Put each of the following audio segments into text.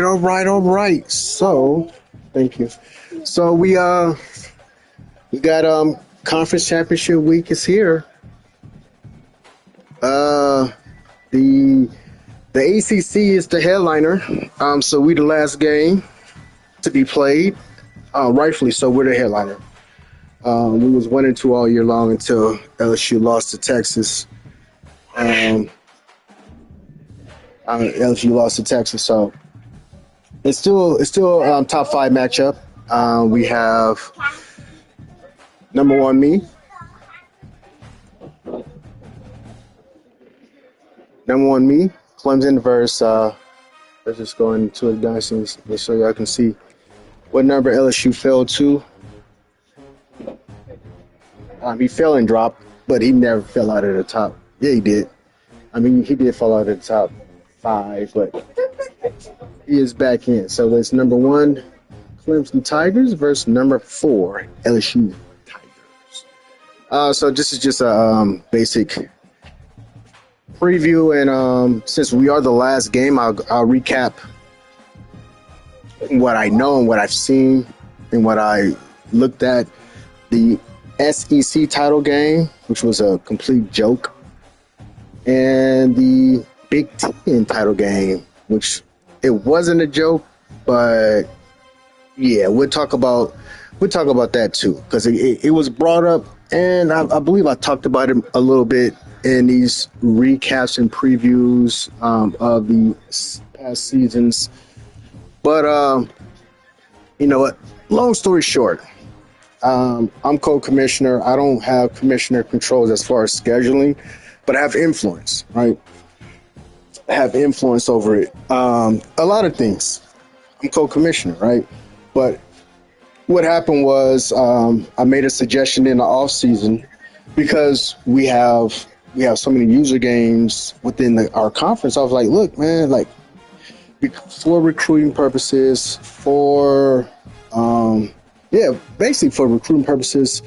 all right. So, thank you. So we got conference championship week is here. The ACC is the headliner. So we the last game to be played. Rightfully so, we're the headliner. We was 1-2 all year long until LSU lost to Texas. LSU lost to Texas, so it's still top 5 matchup. We have number 1 me, Clemson versus. Let's just go into the Dynasty so y'all can see what number LSU fell to. He fell and dropped, but he never fell out of the top. Yeah, he did. I mean, he did fall out of the top 5, but he is back in. So it's number 1, Clemson Tigers versus number 4, LSU Tigers. So this is just a basic preview, and since we are the last game, I'll recap what I know and what I've seen and what I looked at. The SEC title game, which was a complete joke, and the Big Ten title game, which it wasn't a joke, but yeah, we'll talk about that too, because it was brought up, and I believe I talked about it a little bit in these recaps and previews of the past seasons. But you know what? Long story short, I'm co-commissioner. I don't have commissioner controls as far as scheduling, but I have influence, right? I have influence over it. A lot of things. I'm co-commissioner, right? But what happened was I made a suggestion in the off season because we have so many user games within our conference. I was like, look, man, like for recruiting purposes, basically for recruiting purposes,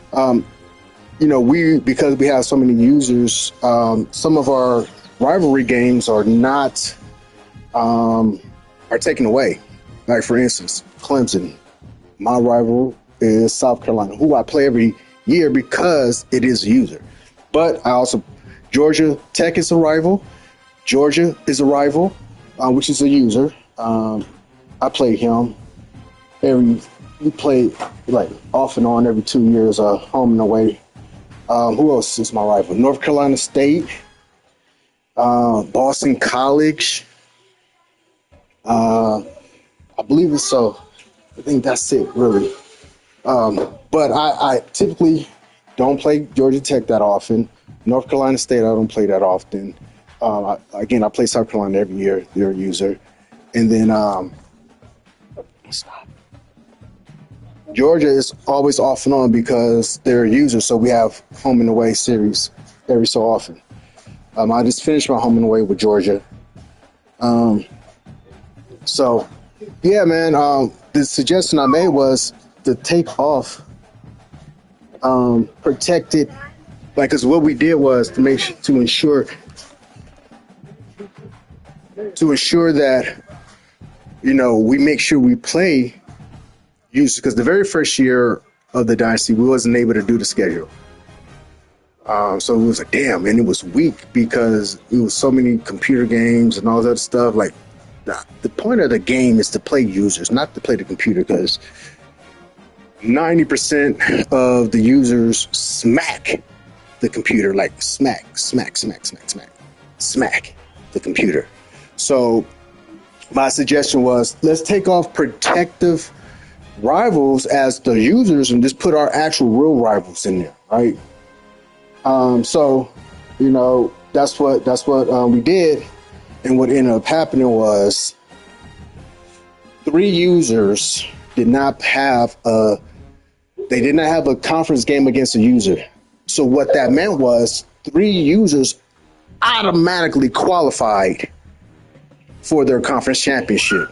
because we have so many users, some of our rivalry games are taken away. Like, for instance, Clemson. My rival is South Carolina, who I play every year because it is a user. But Georgia Tech is a rival. Georgia is a rival, which is a user. I play him. We play like off and on every 2 years, home and away. Who else is my rival? North Carolina State, Boston College. I believe it's so. I think that's it, really. But I typically don't play Georgia Tech that often. North Carolina State, I don't play that often. I play South Carolina every year. They're a user. And then Georgia is always off and on because they're a user, so we have home and away series every so often. I just finished my home and away with Georgia. So, yeah, man, the suggestion I made was to take off protected, like, because what we did was to ensure that, we make sure we play users, because the very first year of the Dynasty, we wasn't able to do the schedule. So it was like, damn, and it was weak because it was so many computer games and all that stuff. Like, the point of the game is to play users, not to play the computer, because 90% of the users smack the computer, like smack the computer. So my suggestion was, let's take off protective rivals as the users and just put our actual real rivals in there, right? So that's what we did, and what ended up happening was 3 users did not have a conference game against a user. So what that meant was 3 users automatically qualified for their conference championship,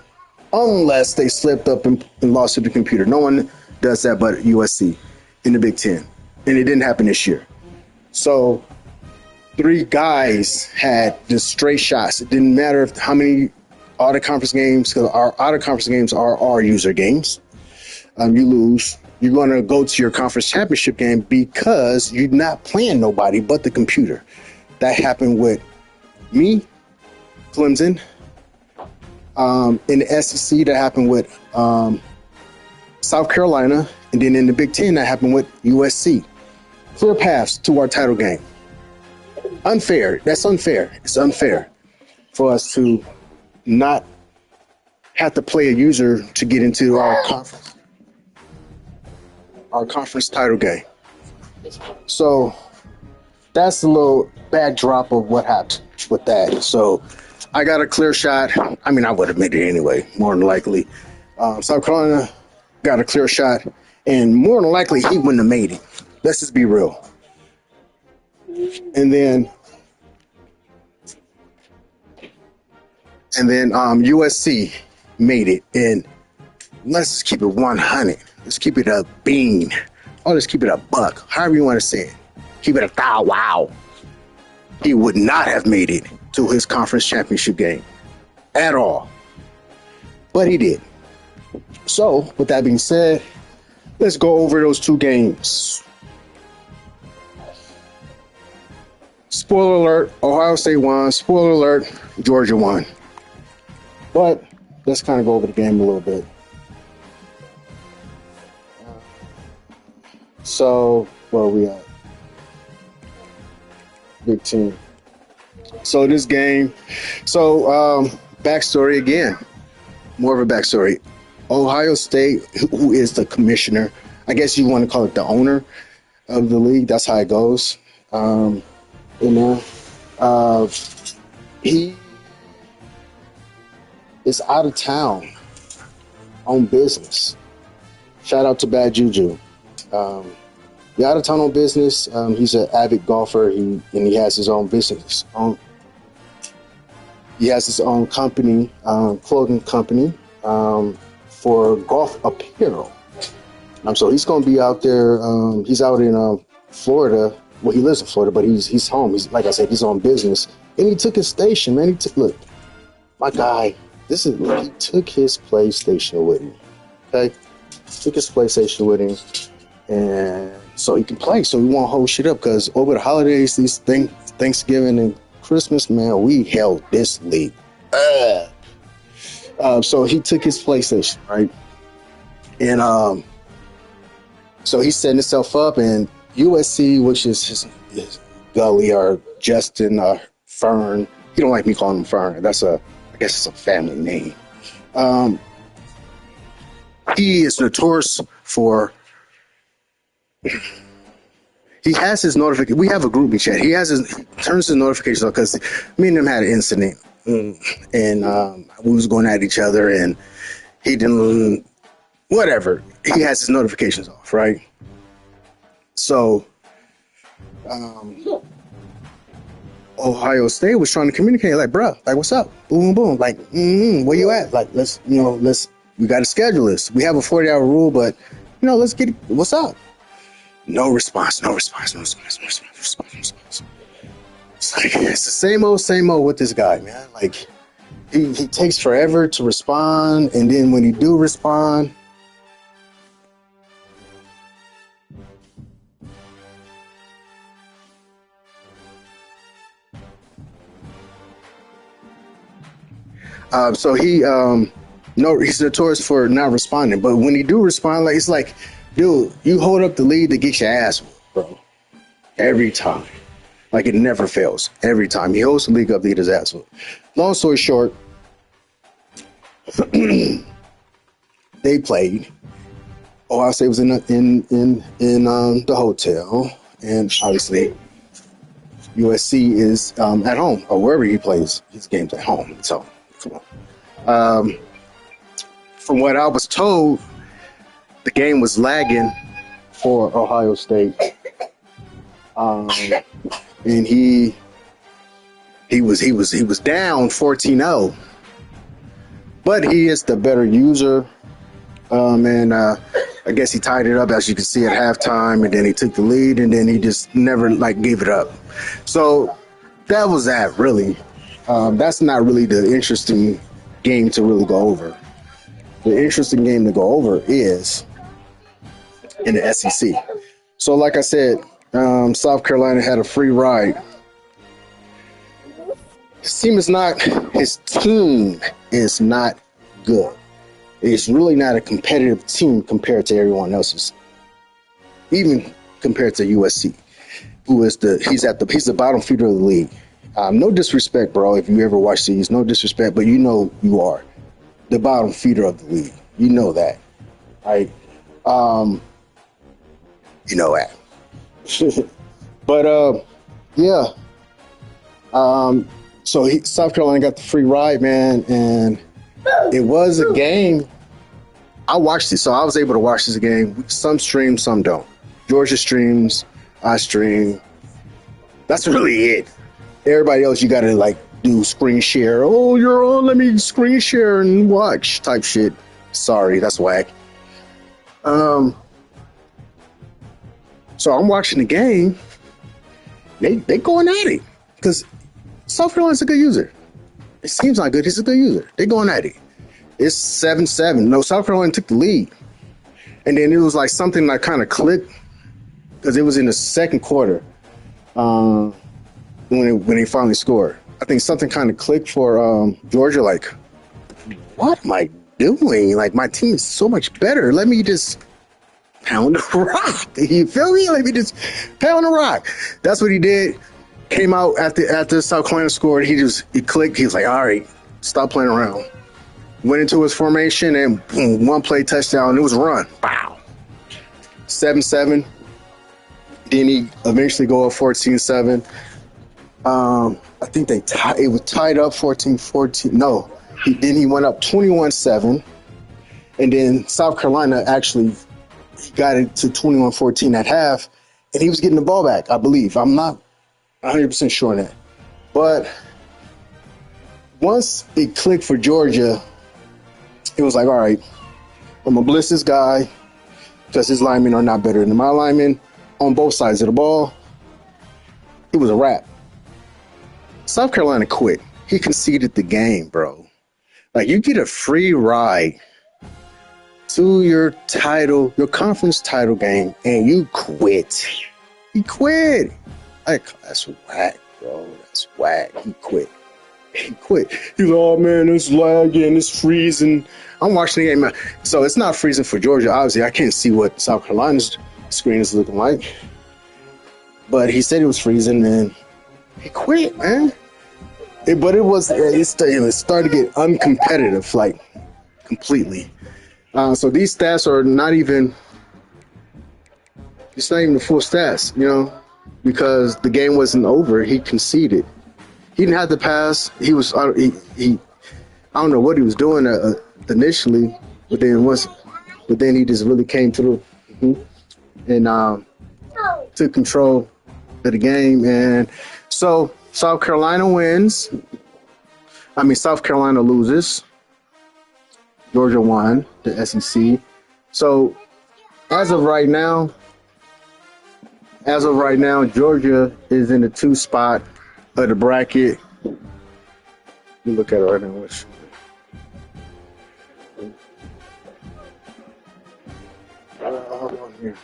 unless they slipped up and lost to the computer. No one does that but USC in the Big Ten, and it didn't happen this year. So 3 guys had just straight shots. It didn't matter how many all the conference games, because our out of conference games are our user games. You lose, you're going to go to your conference championship game because you're not playing nobody but the computer. That happened with me, Clemson. In the SEC, that happened with South Carolina, and then in the Big Ten, that happened with USC. Clear paths to our title game. Unfair. That's unfair. It's unfair for us to not have to play a user to get into our conference title game. So that's a little backdrop of what happened with that. So I got a clear shot. I mean, I would have made it anyway, more than likely. South Carolina got a clear shot, and more than likely he wouldn't have made it. Let's just be real. And then USC made it. And let's just keep it 100. Let's keep it a bean. Or let's keep it a buck. However you want to say it. Keep it a thou wow. He would not have made it to his conference championship game at all. But he did. So, with that being said, let's go over those two games. Spoiler alert, Ohio State won. Spoiler alert, Georgia won. But let's kind of go over the game a little bit. So, where are we at? Big Ten. So this game, backstory again, more of a backstory. Ohio State, who is the commissioner, I guess you want to call it the owner of the league. That's how it goes. He is out of town on business. Shout out to Bad Juju. He's out of town on business. He's an avid golfer. He has his own business. He has his own company, clothing company, for golf apparel. So he's going to be out there. He's out in Florida. Well, he lives in Florida, but he's home. He's, like I said, he's on business. And he took his station, man. Look, my guy. He took his PlayStation with him. Okay, took his PlayStation with him, and so he can play. So he won't hold shit up, because over the holidays, these Thanksgiving and Christmas, man, we held this league. So he took his PlayStation, right? And so he's setting himself up, and USC, which is his gully, or Justin, Fern. He don't like me calling him Fern. I guess it's a family name. He is notorious for. He has his notification. We have a group chat. He turns his notifications on, because me and him had an incident, and we was going at each other, and he didn't. Whatever. He has his notifications off, right? So, Ohio State was trying to communicate, like, bro, like, what's up? Boom, boom, like, where you at? Like, we got to schedule this. We have a 40-hour rule, but, let's get it. What's up? No response. It's like, it's the same old with this guy, man. Like, he takes forever to respond, and then when he do respond, he's notorious for not responding. But when he do respond, like, it's like, dude, you hold up the lead to get your ass whooped, bro. Every time. Like, it never fails. Every time. He holds the league up to get his ass whooped. Long story short, they played. Ohio State was in the hotel, and obviously USC is at home, or wherever he plays his games at home. So, come on. From what I was told, the game was lagging for Ohio State, and he was down 14-0, but he is the better user, and I guess he tied it up, as you can see, at halftime, and then he took the lead, and then he just never gave it up. So that was that, really. That's not really the interesting game to really go over. The interesting game to go over is in the SEC. So, like I said, South Carolina had a free ride. His team is not good. It's really not a competitive team compared to everyone else's. Even compared to USC, he's the bottom feeder of the league. No disrespect, bro. If you ever watch these, no disrespect, but you know you are the bottom feeder of the league. You know that, right? You know that. But yeah. So South Carolina got the free ride, man, and it was a game. I watched it, so I was able to watch this game. Some stream, some don't. Georgia streams, I stream. That's really it. Everybody else, you gotta like do screen share. Oh, you're on, let me screen share and watch type shit. Sorry, that's whack. So I'm watching the game. They going at it because South Carolina's a good user. It seems not good. He's a good user. They going at it. It's 7-7. No, South Carolina took the lead, and then it was like something that kind of clicked because it was in the second quarter when they finally scored. I think something kind of clicked for Georgia. Like, what am I doing? Like, my team is so much better. Let me just pound the rock. You feel me? Let me just pound the rock. That's what he did. Came out after South Carolina scored. He clicked. He was like, all right, stop playing around. Went into his formation and boom, one play touchdown. It was a run. Wow. 7-7. Then he eventually go up 14-7. I think it was tied up 14-14. No. Then he went up 21-7. And then South Carolina actually got it to 21-14 at half. And he was getting the ball back, I believe. I'm not 100% sure on that. But once it clicked for Georgia, it was like, all right, I'm going to blitz this guy because his linemen are not better than my linemen on both sides of the ball. It was a wrap. South Carolina quit. He conceded the game, bro. Like, you get a free ride to your conference title game, and you quit. He quit. Like, that's whack, bro. That's whack. He quit. He's like, oh man, it's lagging, it's freezing. I'm watching the game. So it's not freezing for Georgia. Obviously, I can't see what South Carolina's screen is looking like. But he said it was freezing and he quit, man. It started to get uncompetitive, like completely. So these stats are not even the full stats, because the game wasn't over. He conceded. He didn't have to pass. He was I don't know what he was doing initially, but then he just really came through and took control of the game. And so South Carolina wins. South Carolina loses. Georgia won the SEC. So as of right now, Georgia is in the 2 spot of the bracket. Let me look at it right now. Hold on here.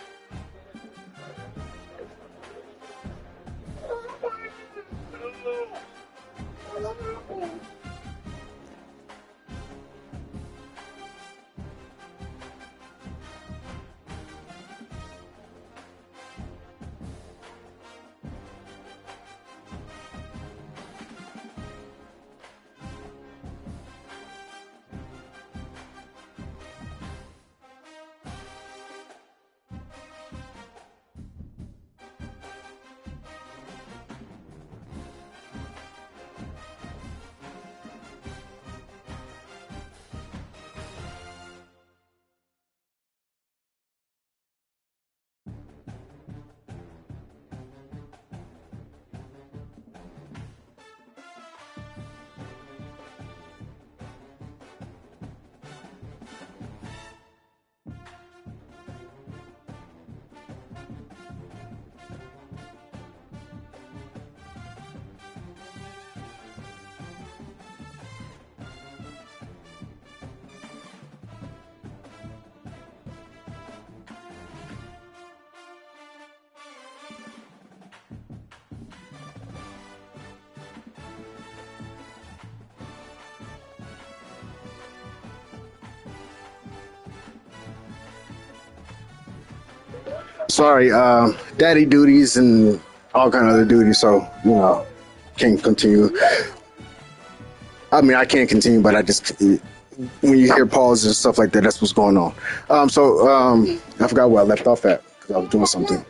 Sorry, daddy duties and all kind of other duties. So can't continue. I mean, I can't continue, but I just when you hear pauses and stuff like that, that's what's going on. I forgot where I left off at because I was doing something.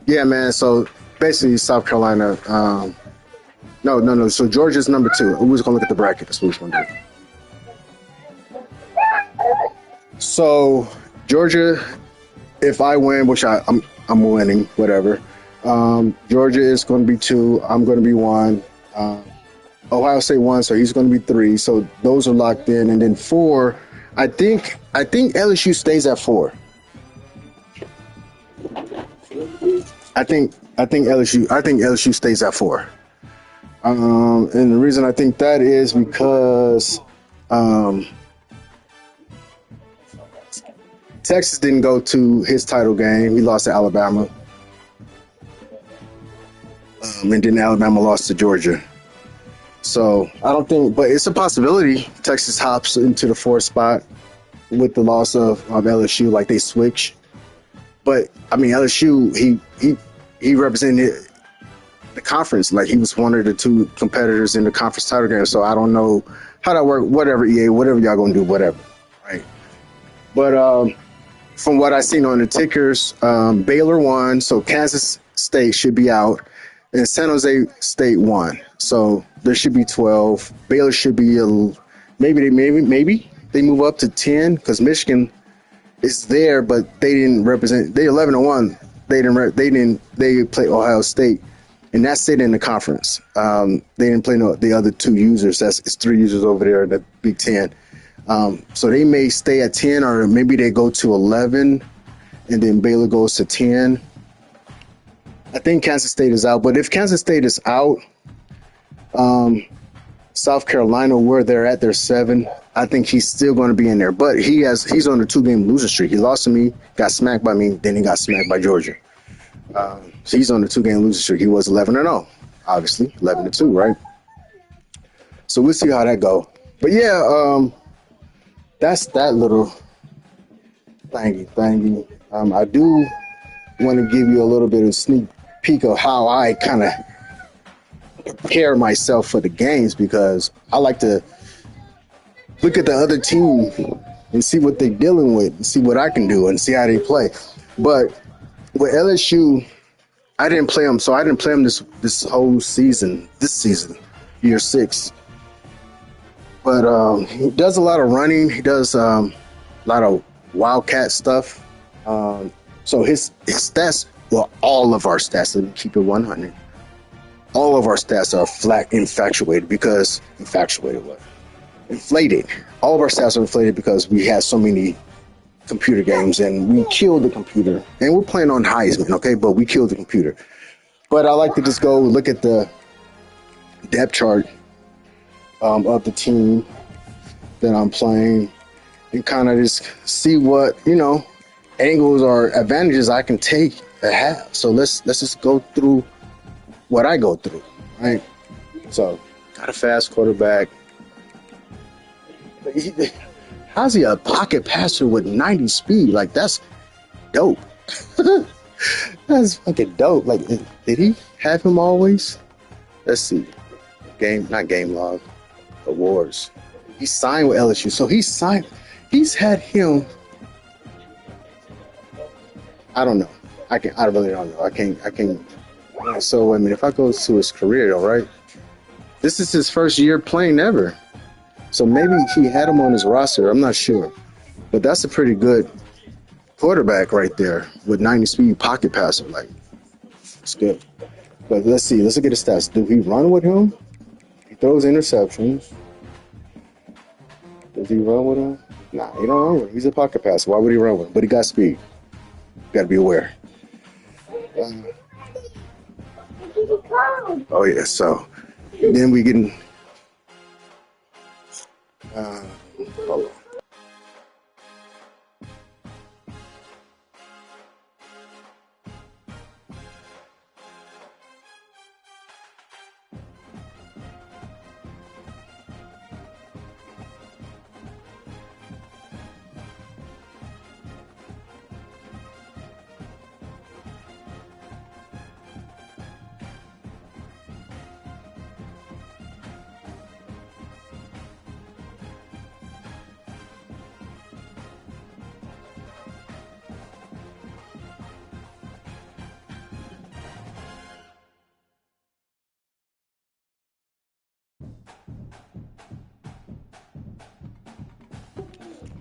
Yeah, man. So basically, South Carolina. No. So Georgia's number 2. We was gonna look at the bracket. That's what we was gonna do. So Georgia, if I win, which I'm winning, whatever. Georgia is going to be 2. I'm going to be 1. Ohio State 1, so he's going to be 3. So those are locked in, and then 4. I think LSU stays at 4. I think LSU stays at 4. And the reason I think that is because Texas didn't go to his title game. He lost to Alabama. And then Alabama lost to Georgia. So I don't think, but it's a possibility Texas hops into the 4th spot with the loss of LSU, like they switch. But I mean, LSU, he represented the conference, like he was one of the 2 competitors in the conference title game. So I don't know how that works. Whatever, EA, whatever y'all gonna do, whatever, right? But from what I seen on the tickers, Baylor won, so Kansas State should be out, and San Jose State won, so there should be 12. Baylor should be maybe they move up to 10 because Michigan is there, but they didn't represent. They 11-1. They play Ohio State, and that's it in the conference. They didn't play the other 2 users. It's 3 users over there in the Big Ten. So they may stay at 10, or maybe they go to 11, and then Baylor goes to 10. I think Kansas State is out, but if Kansas State is out, South Carolina, where they're at, they're 7. I think he's still going to be in there, but he's on a 2-game losing streak. He lost to me, got smacked by me, then he got smacked by Georgia. So he's on a 2-game losing streak. He was 11-0, obviously 11-2, right? So we'll see how that go. But yeah, that's that little thingy. I do want to give you a little bit of sneak peek of how I kind of prepare myself for the games, because I like to look at the other team and see what they're dealing with and see what I can do and see how they play. But with LSU, I didn't play them, so I didn't play them this whole season, year 6. But he does a lot of running. He does a lot of wildcat stuff. So his stats, well, all of our stats, let me keep it 100. All of our stats are flat infatuated because inflated. All of our stats are inflated because we had so many computer games and we killed the computer. And we're playing on Heisman, okay? But we killed the computer. But I like to just go look at the depth chart of the team that I'm playing and kind of just see what, angles or advantages I can take to have. So let's just go through what I go through, right? So got a fast quarterback. How's he a pocket passer with 90 speed? Like, that's dope. That's fucking dope. Like, did he have him always? Let's see. Not game log. Awards. He signed with LSU. So he's had him. I don't know. I really don't know. I can't. So, I mean, if I go to his career, though, right? This is his first year playing ever. So maybe he had him on his roster. I'm not sure. But that's a pretty good quarterback right there with 90 speed pocket passer. Like, it's good. But let's see. Let's look at the stats. Do he run with him? He throws interceptions. Does he run with him? Nah, he don't run with him. He's a pocket passer. Why would he run with him? But he got speed. Got to be aware. Oh, yeah. So then we get in. Hold on.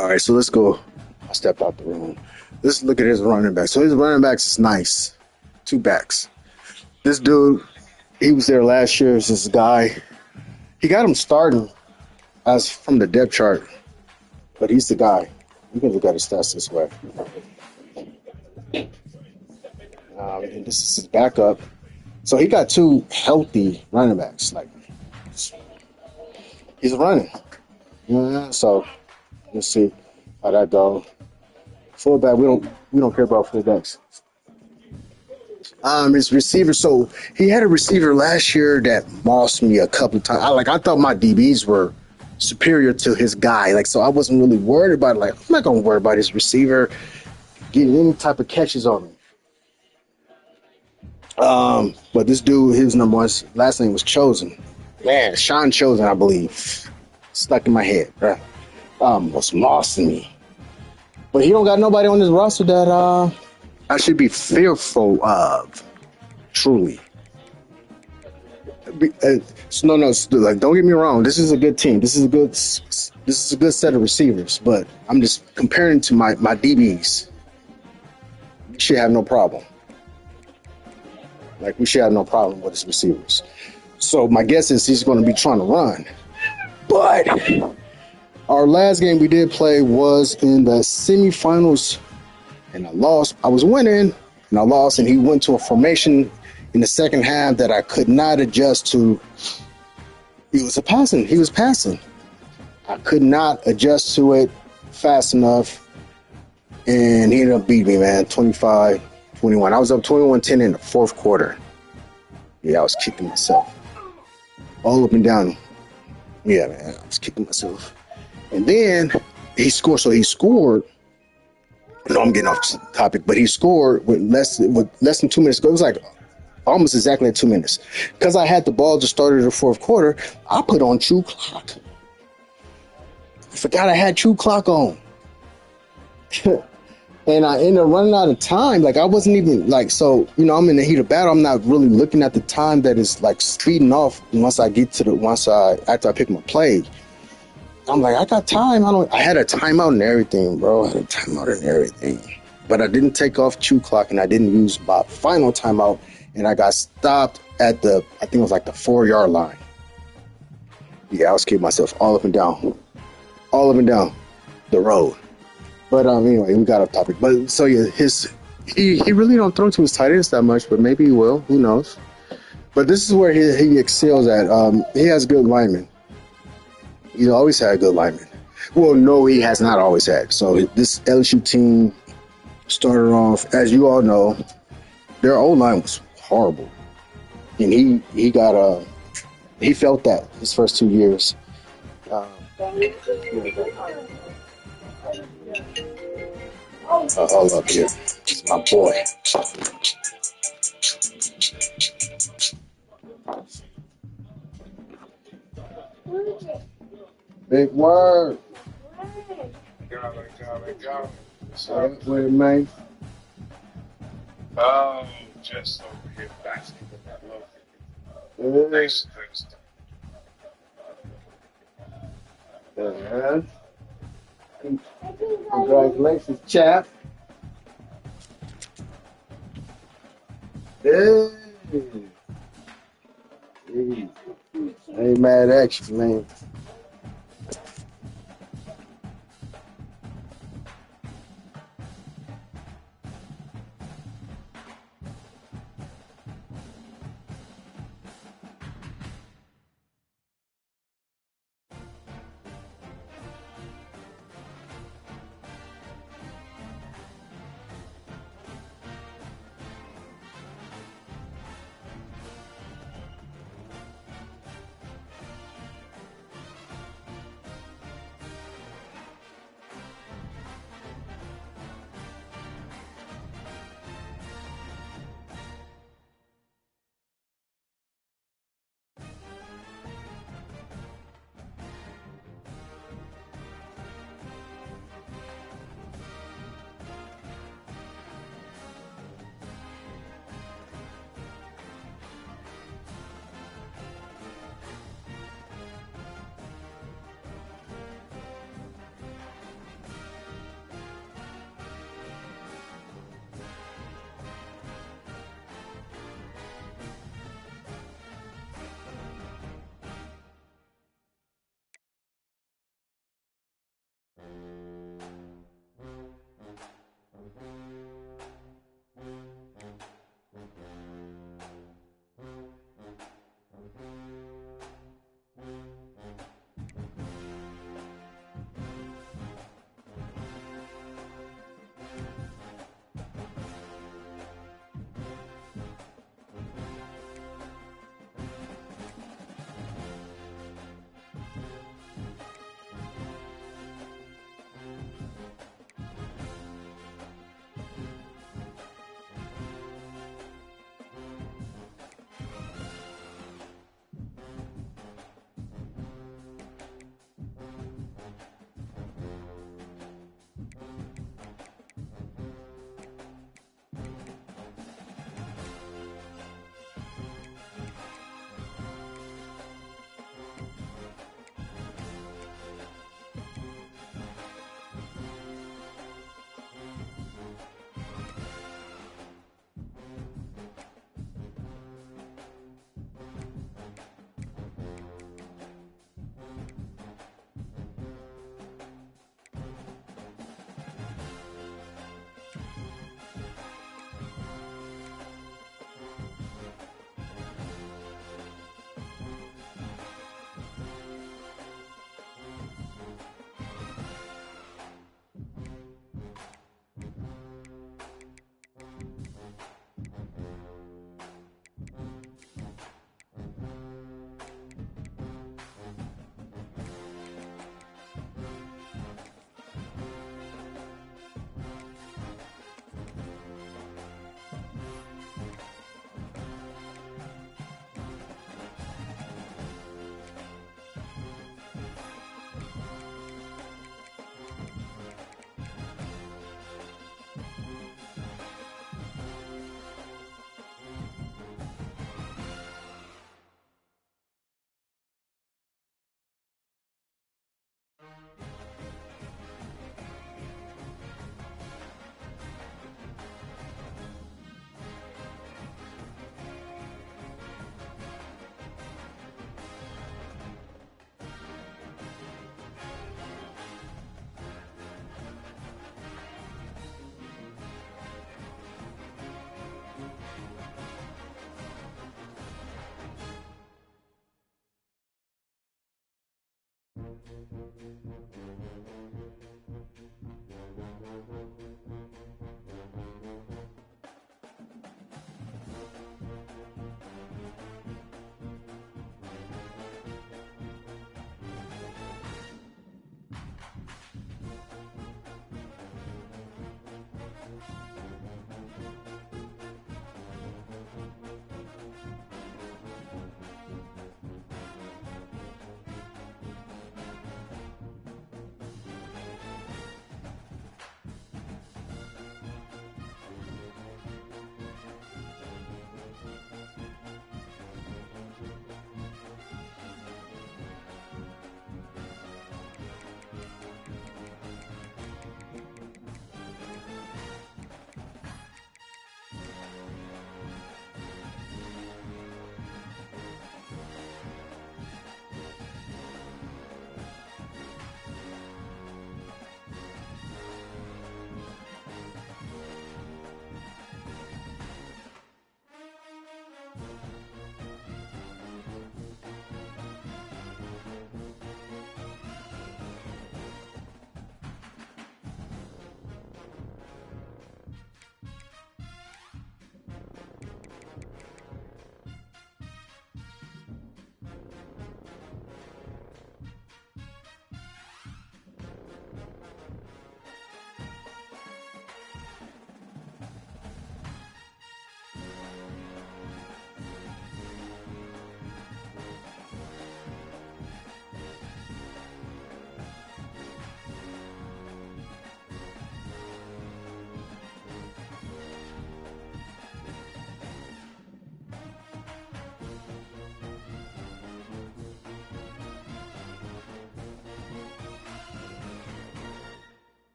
All right, so let's go. I stepped out the room. Let's look at his running back. So his running backs is nice. 2 backs. This dude, he was there last year. Is this guy? He got him starting as from the depth chart, but he's the guy. You can look at his stats this way. And this is his backup. So he got 2 healthy running backs. Like he's running. Yeah, so let's see how that goes. Fullback, we don't care about fullbacks. His receiver. So he had a receiver last year that mossed me a couple of times. I thought my DBs were superior to his guy. Like, so I wasn't really worried about it. Like, I'm not gonna worry about his receiver getting any type of catches on me. But this dude, his number one last name was Chosen. Man, Sean Chosen, I believe. Stuck in my head, bro. Was mossing me. But he don't got nobody on his roster that I should be fearful of. Truly. No, like, don't get me wrong. This is a good team. This is a good set of receivers. But I'm just comparing to my DBs. We should have no problem. Like, we should have no problem with his receivers. So my guess is he's going to be trying to run. But our last game we did play was in the semifinals, and I lost. I was winning, and I lost, and he went to a formation in the second half that I could not adjust to. He was passing. I could not adjust to it fast enough, and he ended up beating me, man, 25-21. I was up 21-10 in the fourth quarter. Yeah, I was kicking myself. All up and down. Yeah, man, I was kicking myself. And then he scored. So he scored. No, I'm getting off topic, but he scored with less than 2 minutes. It was like almost exactly at 2 minutes. Because I had the ball just started the fourth quarter, I put on True Clock. I forgot I had True Clock on. And I ended up running out of time. Like, I wasn't even, like, so, I'm in the heat of battle. I'm not really looking at the time that is, like, speeding off after I pick my play. I'm like, I got time. I had a timeout and everything, bro. But I didn't take off True Clock, and I didn't use my final timeout, and I got stopped at I think it was like the 4-yard line. Yeah, I was kicking myself all up and down the road. But anyway, we got off topic. But so yeah, he really don't throw to his tight ends that much, but maybe he will. Who knows? But this is where he excels at. He has good linemen. He's always had good linemen. Well, no, he has not always had. So this LSU team started off, as you all know, their O-line was horrible, and he felt that his first 2 years. Hold up here. It's my boy. Big word. What's up, man? Oh, just over here basking in that love. Thanks. Yeah. Congratulations, chap. Hey. I ain't mad at you, man.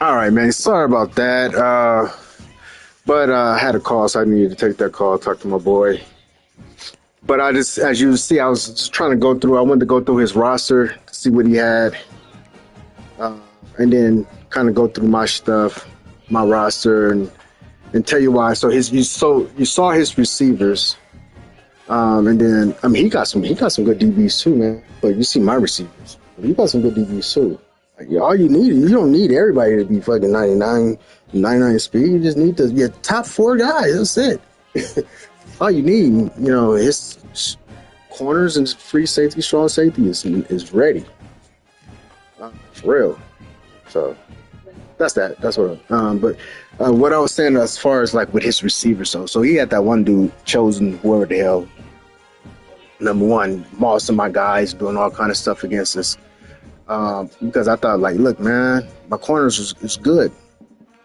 All right, man. Sorry about that. But I had a call, so I needed to take that call, talk to my boy. But I just, as you see, I was just trying to go through. I wanted to go through his roster, see what he had, and then kind of go through my stuff, my roster, and tell you why. So you saw his receivers, and then I mean he got some good DBs too, man. But you see my receivers, he got some good DBs too. Like, all you don't need everybody to be fucking 99 speed. You just need your top 4 guys. That's it. All you need, his corners and free safety, strong safety is ready. For real. So that's that. That's what. But what I was saying as far as like with his receivers, so he had that one dude chosen, whoever the hell, number one, mossing my guys, doing all kind of stuff against us. Because I thought, like, look, man, my corners is good,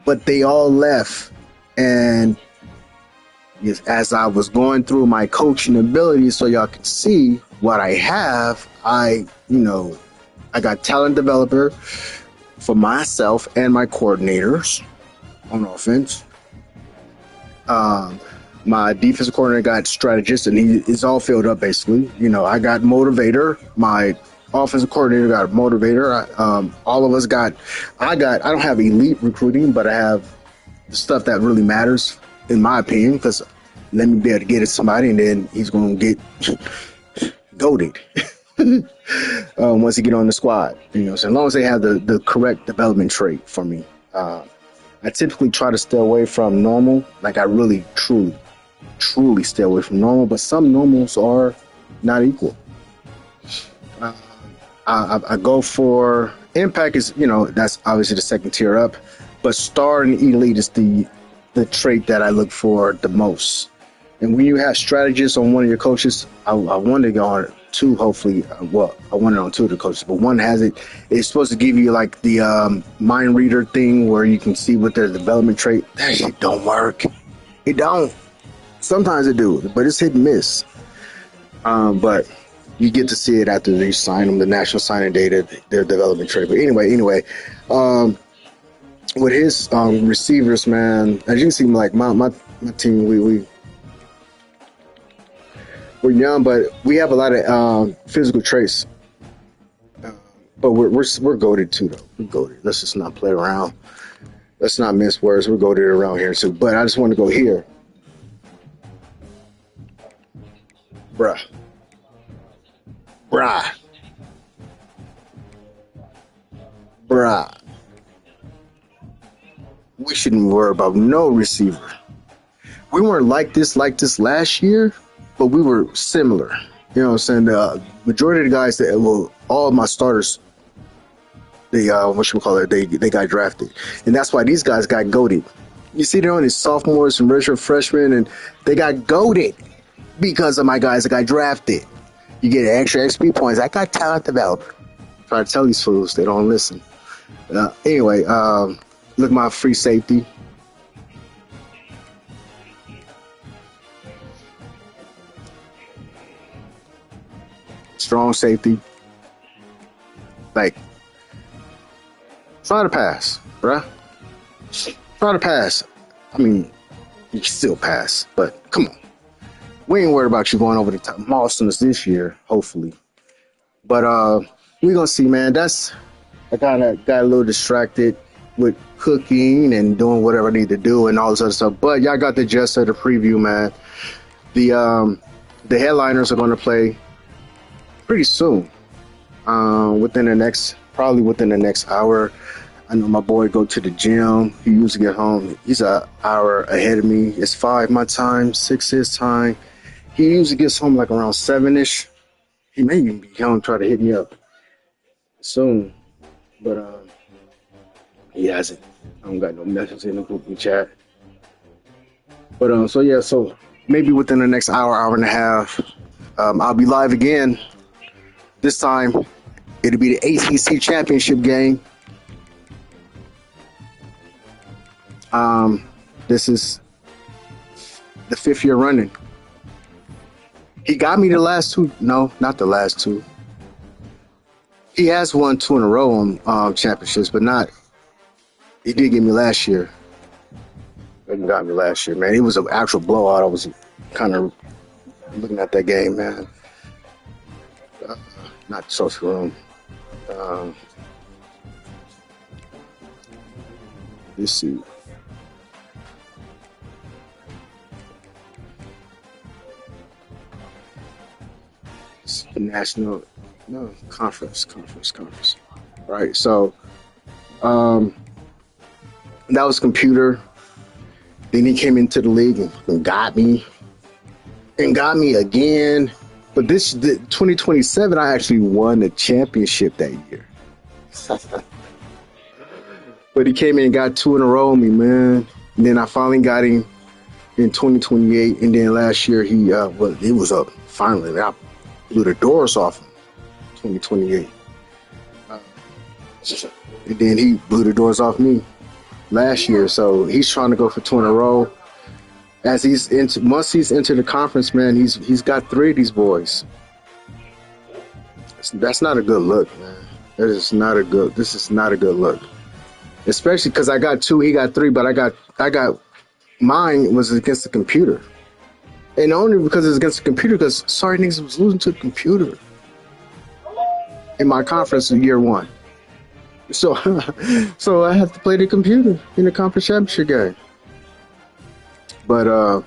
but they all left, and as I was going through my coaching abilities, so y'all can see what I have, I got talent developer for myself and my coordinators on offense. My defensive coordinator got strategist, and he is all filled up basically. I got motivator. My offensive coordinator got a motivator. All of us got. I don't have elite recruiting, but I have the stuff that really matters, in my opinion, because let me be able to get at somebody, and then he's going to get goated once he get on the squad. So as long as they have the correct development trait for me. I typically try to stay away from normal. Like, I really, truly stay away from normal, but some normals are not equal. I go for impact is, that's obviously the second tier up, but star and elite is the trait that I look for the most. And when you have strategists on one of your coaches, I want to go on 2, hopefully. Well, I want it on 2 of the coaches, but one has it. It's supposed to give you like the mind reader thing where you can see what their development trait. That shit don't work. It don't. Sometimes it do, but it's hit and miss. But you get to see it after they sign them, the national signing data, their development trait. But anyway, with his receivers, man, as you can see, like my team, we're young, but we have a lot of physical traits. But we're goated too, though. We're goated. Let's just not play around. Let's not mince words. We're goated around here too. But I just want to go here, bruh. We shouldn't worry about no receiver. We weren't like this last year, but we were similar. You know what I'm saying? The majority of the guys all of my starters, they got drafted. And that's why these guys got goated. You see, they're only sophomores and redshirt freshmen, and they got goated because of my guys that got drafted. You get extra XP points. I got talent developer. Try to tell these fools, they don't listen. Anyway, look, my free safety. Strong safety. Like, try to pass, bruh. Try to pass. I mean, you can still pass, but come on. We ain't worried about you going over the top. Marston's this year, hopefully. But we gonna see, man. I kind of got a little distracted with cooking and doing whatever I need to do and all this other stuff. But y'all got the gist of the preview, man. The headliners are gonna play pretty soon. Within the next hour. I know my boy go to the gym. He usually get home. He's an hour ahead of me. It's 5 my time, 6 his time. He usually gets home like around 7-ish. He may even be home, try to hit me up soon. But he hasn't. I don't got no messages in the group chat. But so maybe within the next hour and a half, I'll be live again. This time, it'll be the ACC championship game. This is the 5th year running. He got me the last 2. No, not the last 2. He has won 2 in a row on championships, but not He did get me last year. He got me last year, man. It was an actual blowout. I was kind of looking at that game, man. Not social room. Let's see. National, no, conference. Right. So, that was computer. Then he came into the league and got me again. But the 2027, I actually won the championship that year. But he came in and got 2 in a row on me, man. And then I finally got him in 2028. And then last year, it was up. Finally, I blew the doors off him, 2028. And then he blew the doors off me last year. So he's trying to go for 2 in a row. Once he's entered the conference, man, he's got 3 of these boys. That's not a good look, man. This is not a good look. Especially because I got 2, he got 3, but I got mine was against the computer. And only because it's against the computer, because sorry niggas was losing to the computer in my conference in year 1. So I have to play the computer in the conference championship game. But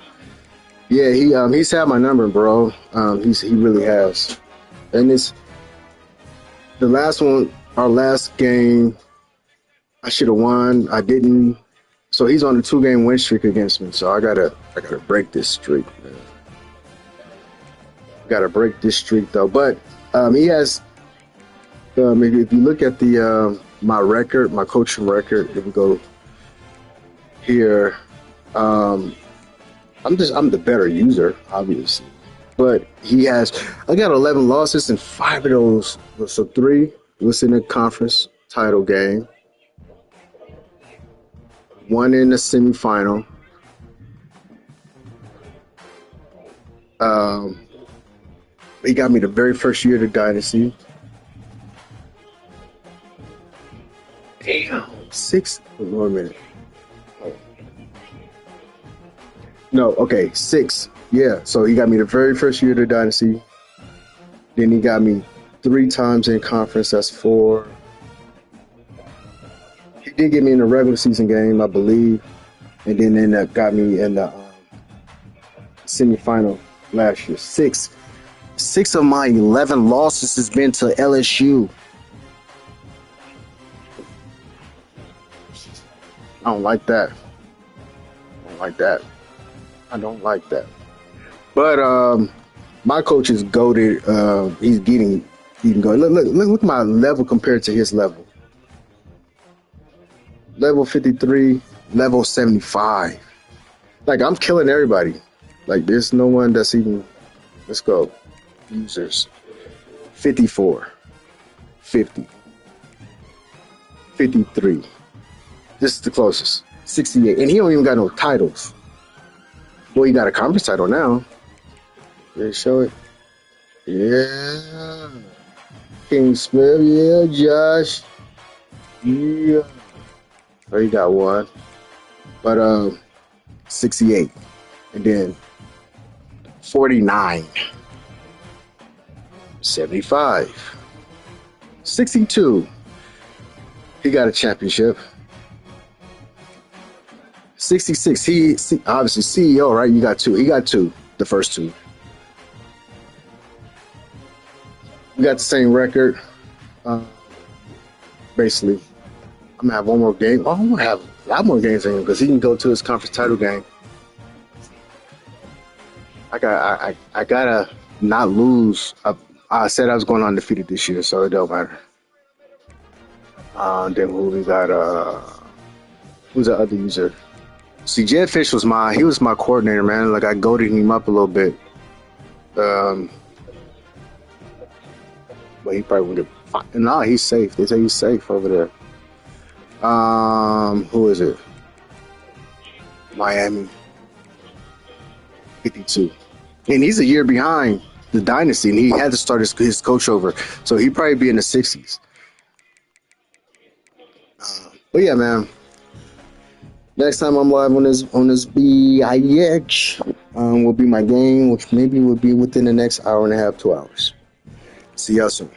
yeah, he's had my number, bro. He really has. And it's the last one, our last game, I should have won. I didn't. So he's on a 2-game win streak against me. So I gotta break this streak, man. Gotta break this streak though. But he has. If you look at the my record, my coaching record, if we go here, I'm the better user, obviously. But I got 11 losses, and 5 of those, so 3 was in a conference title game, 1 in the semifinal. He got me the very first year of the Dynasty. Damn, 6. 1 minute. No, okay, 6. Yeah, so he got me the very first year of the Dynasty. Then he got me 3 times in conference. That's 4. He did get me in the regular season game, I believe. And then got me in the semifinal last year. 6 of my 11 losses has been to LSU. I don't like that. I don't like that. But my coach is goated. He's getting going. Look at my level compared to his level. Level 53, level 75. Like, I'm killing everybody. Like, there's no one that's even. Let's go. Users. 54. 50. 53. This is the closest. 68. And he don't even got no titles. Well, he got a conference title now. Yeah, show it. Yeah. King Smith, yeah, Josh. Yeah. Oh, he got 1. But 68. And then 49. 75. 62. He got a championship. 66. He obviously CEO, right? You got 2. He got 2. The first 2. We got the same record. Basically, I'm gonna have 1 more game. I'm gonna have a lot more games in him because he can go to his conference title game. I gotta not lose. I said I was going undefeated this year, so it don't matter. Then who we got? Who's the other user? See, Jetfish was he was my coordinator, man. Like, I goaded him up a little bit. But he probably wouldn't get. No, he's safe. They say he's safe over there. Who is it? Miami. 52. And he's a year behind the Dynasty, and he had to start his coach over. So he'd probably be in the 60s. But yeah, man. Next time I'm live on this BIX, will be my game, which maybe will be within the next hour and a half, 2 hours. See y'all soon.